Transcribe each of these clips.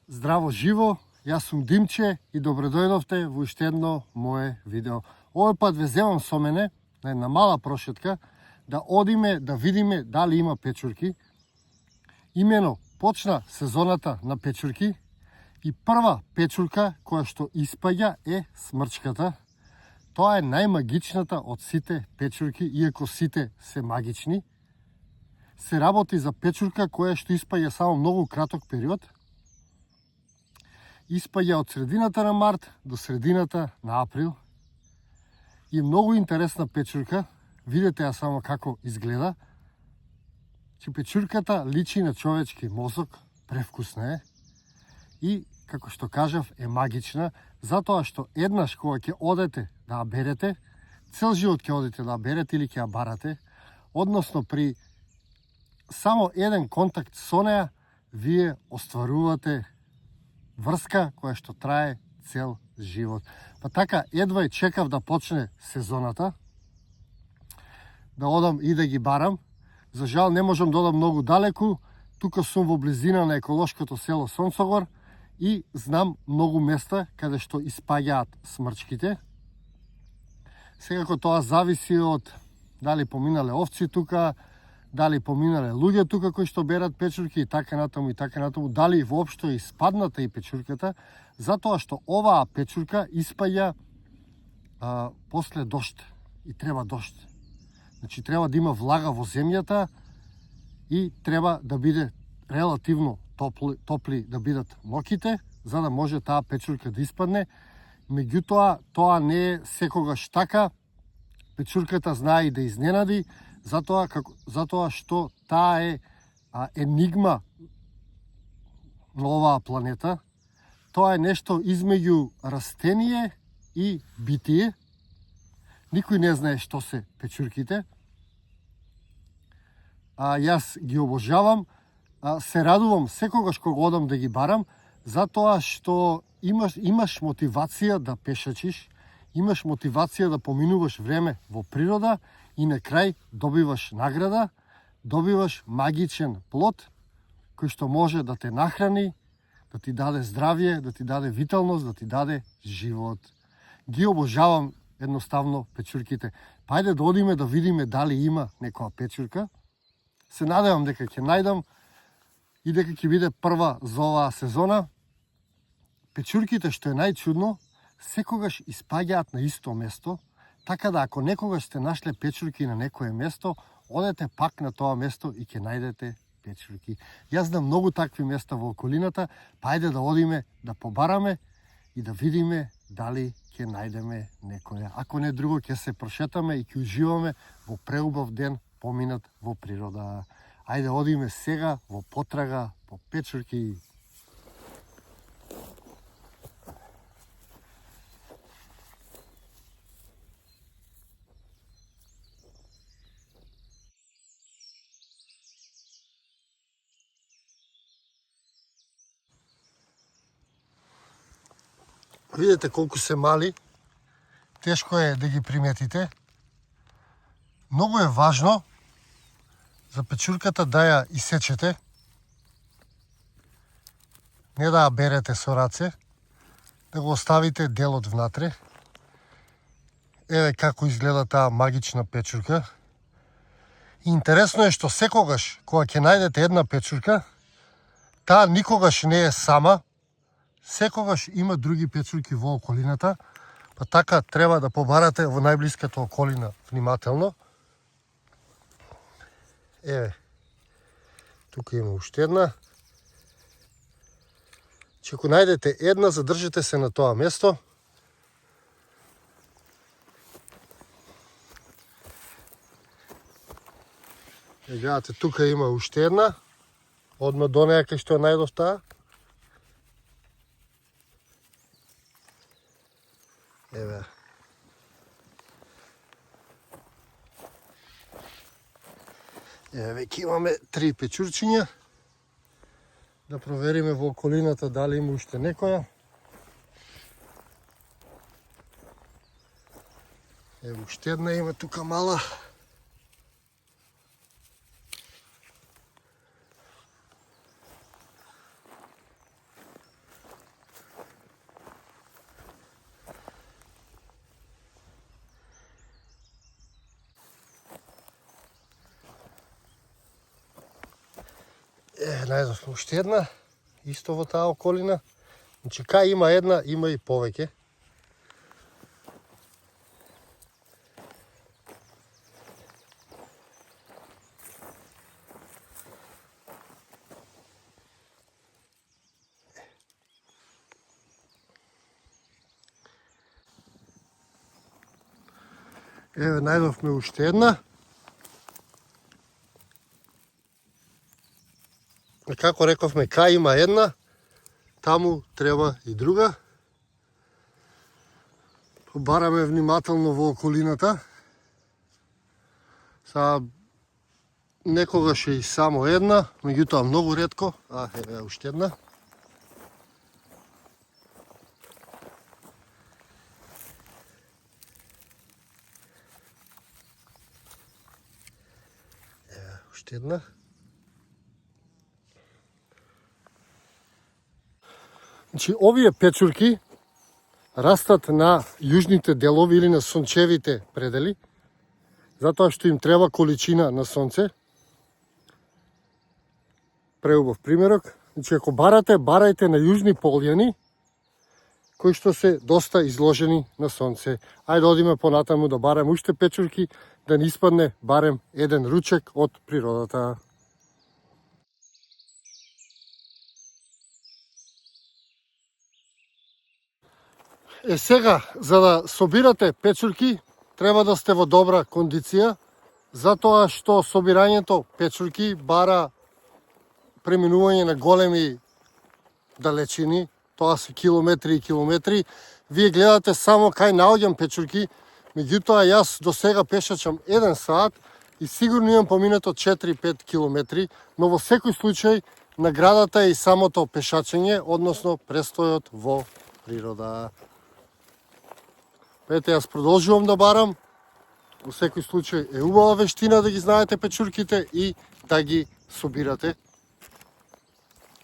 Здраво живо, јас сум Димче и добредојдовте во уште едно мое видео. Овој пат ве земам со мене на една мала прошетка да одиме да видиме дали има печурки. Имено почна сезоната на печурки и прва печурка која што испаѓа е смрчката. Тоа е најмагичната од сите печурки, иако сите се магични. Се работи за печурка која што испаѓа само многу краток период. Испаѓа од средината на март до средината на април. И многу интересна печурка. Видете ја само како изгледа. Че печурката личи на човечки мозок, превкусна е. И, како што кажав, е магична, затоа што еднаш кога ќе одете да ја берете, цел живот ќе одите да ја берете или ќе ја барате, односно при само еден контакт со неа, вие остварувате врска која што трае цел живот. Па така, едва и чекав да почне сезоната, да одам и да ги барам. За жал не можам да одам многу далеку, тука сум во близина на еколошкото село Сонцогор и знам многу места каде што испаѓаат смрчките. Секако тоа зависи од дали поминале овци тука, дали поминале луѓе тука кои што берат печурки и така натаму, дали воопшто е испадната и печурката, затоа што оваа печурка испаѓа после дожд и треба дожд. Значи треба да има влага во земјата и треба да биде релативно топли да бидат ноќите, за да може таа печурка да испадне. Меѓутоа, тоа не е секогаш така. Печурката знае и да изненади, затоа што таа е енигма на оваа планета. Тоа е нешто измеѓу растение и битие. Никој не знае што се печурките. Јас ги обожавам. Се радувам секогаш кога одам да ги барам, затоа што имаш мотивација да пешачиш, имаш мотивација да поминуваш време во природа и на крај добиваш награда, добиваш магичен плод кој што може да те нахрани, да ти даде здравје, да ти даде виталност, да ти даде живот. Ги обожавам едноставно печурките. Пајде да одиме да видиме дали има некоја печурка. Се надевам дека ќе најдам и дека ќе биде прва за оваа сезона. Печурките, што е најчудно, секогаш испаѓаат на исто место, така да ако некогаш сте нашле печурки на некое место, одете пак на тоа место и ќе најдете печурки. Јас знам многу такви места во околината, пајде да одиме да побараме и да видиме дали ќе најдеме некоја. Ако не друго, ќе се прошетаме и ќе уживаме во преубав ден поминат во природа. Ајде одиме сега во потрага по печурки. Видете колку се мали, тешко е да ги приметите. Многу е важно за печурката да ја исечете, не да ја берете со раце, да го оставите делот внатре. Еве како изгледа таа магична печурка. И интересно е што секогаш кога ќе најдете една печурка, таа никогаш не е сама, секогаш има други печурки во околината, па така треба да побарате во најблиската околина внимателно. Еве, тука има уште една. Че ако најдете една, задржите се на тоа место. Гледате, тука има уште една. Одма до неја кај што ја најдов таа. Еве. Еве, веќе имаме 3 печурчиња. Да провериме во околината дали има уште некоја. Еве, уште една има тука мала. Најдовме уште една, исто во таа околина. Значи, кај има една, има и повеќе. Еве, најдовме уште една. Како рековме, кај има една, таму треба и друга. Побараме внимателно во околината. Некогаш е и само една, меѓутоа многу ретко. Еве уште една. Еве уште една. Значи, овие печурки растат на јужните делови или на сончевите предели, затоа што им треба количина на сонце. Преубав примерок. Значи, ако барате, барајте на јужни полјани, кои што се доста изложени на сонце. Ајде одиме понатаму да бараме уште печурки, да ни испадне барем еден ручек од природата. Сега, за да собирате печурки, треба да сте во добра кондиција, затоа што собирањето печурки бара преминување на големи далечини, тоа се километри и километри. Вие гледате само кај наоѓам печурки, меѓутоа јас до сега пешачам 1 сат и сигурно имам поминато 4-5 километри, но во секој случај наградата е и самото пешачење, односно престојот во природа. Ете, јас продолжувам да барам. Во секој случај е убава вештина да ги знаете печурките и да ги собирате.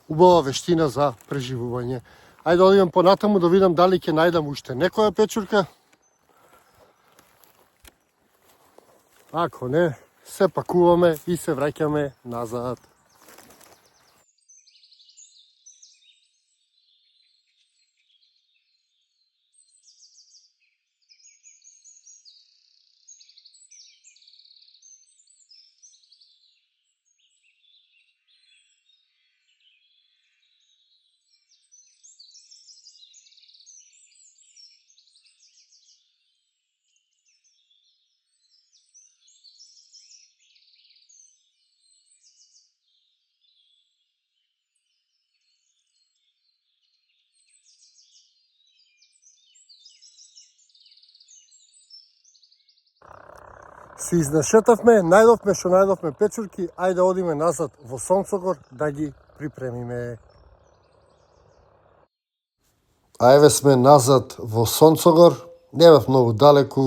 Убава вештина за преживување. Ајде да одиме понатаму да видам дали ќе најдам уште некоја печурка. Ако не, се пакуваме и се враќаме назад. Се изнашетавме, најдовме што најдовме печурки, ајде одиме назад во Сонцогор да ги припремиме. Ајве сме назад во Сонцогор, не бев многу далеку,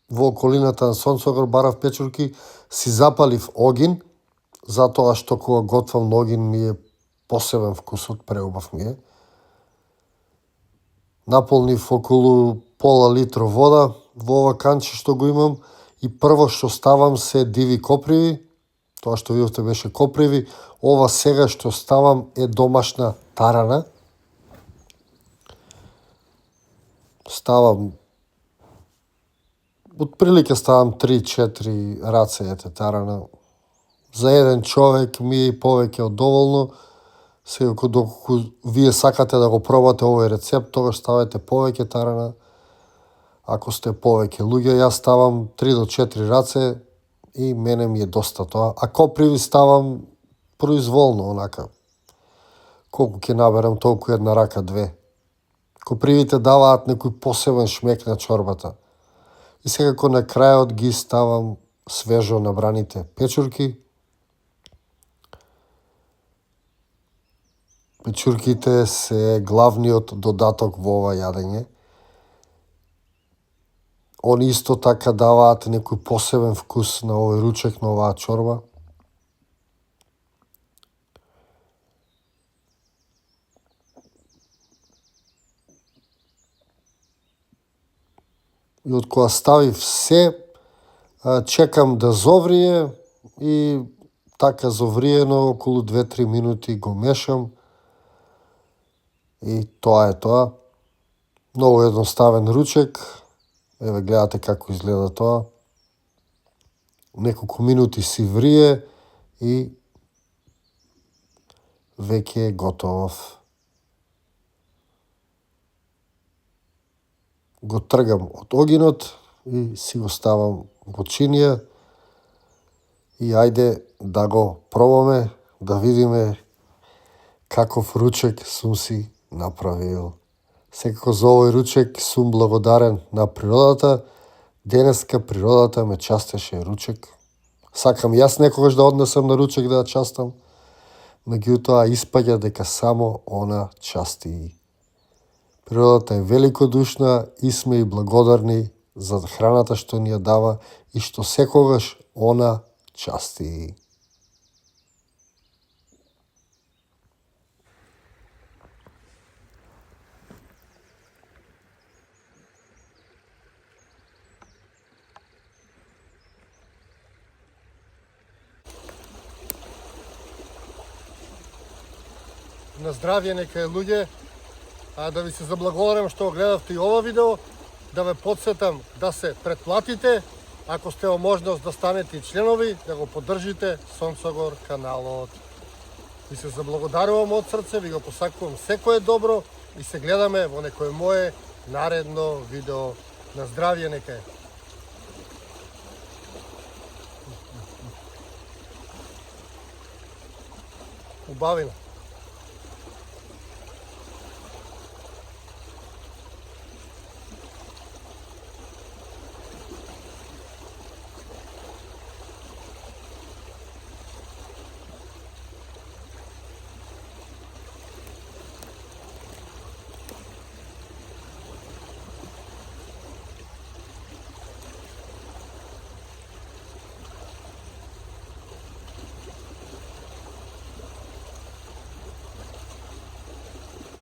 во околината на Сонцогор барав печурки, си запалив огин, затоа што кога готвам на огин ми е посебен вкусот, преубав ми е. Наполнив околу пола литро вода во ова канче што го имам и прво што ставам се диви коприви, тоа што видовте беше коприви, ова сега што ставам е домашна тарана. Ставам, отприлike ставам 3-4 раце ете тарана. За еден човек ми е и повеќе од доволно. Сега доколку вие сакате да го пробате овој рецепт, тогаш ставате повеќе тарана. Ако сте повеќе луѓе, јас ставам 3 до 4 раце и мене ми е доста тоа. А коприви ставам произволно, онака. Колку ќе наберам, толку една рака, две. Копривите даваат некој посебен шмек на чорбата. И секако на крајот ги ставам свежо набраните печурки. Печурките се главниот додаток во ова јадење. Они исто така даваат некој посебен вкус на овој ручек, на оваа чорба. И од кога ставив се, чекам да зоврие и така зовриено, околу 2-3 минути го мешам и тоа е тоа. Многу едноставен ручек. Еве гледате како изгледа тоа. Неколку минути си врие и веќе е готов. Го тргам од огинот и си го ставам во чинија и ајде да го пробаме, да видиме каков ручек сум си направил. Секако за овој ручек сум благодарен на природата. Денеска природата ме частеше ручек. Сакам јас некогаш да однесам на ручек да ја частам, меѓутоа испаѓа дека само она части. Природата е великодушна и сме и благодарни за храната што ни ја дава и што секогаш она части. На здравје нека е, луѓе. Да ви се заблагодарам што гледавте и ова видео, да ве потсетам да се претплатите, ако сте во можност да станете членови, да го поддржите Сонцогор каналот. Ви се заблагодарувам од срце, ви го посакувам секое добро и се гледаме во некое мое наредно видео. На здравје нека е. Убавина.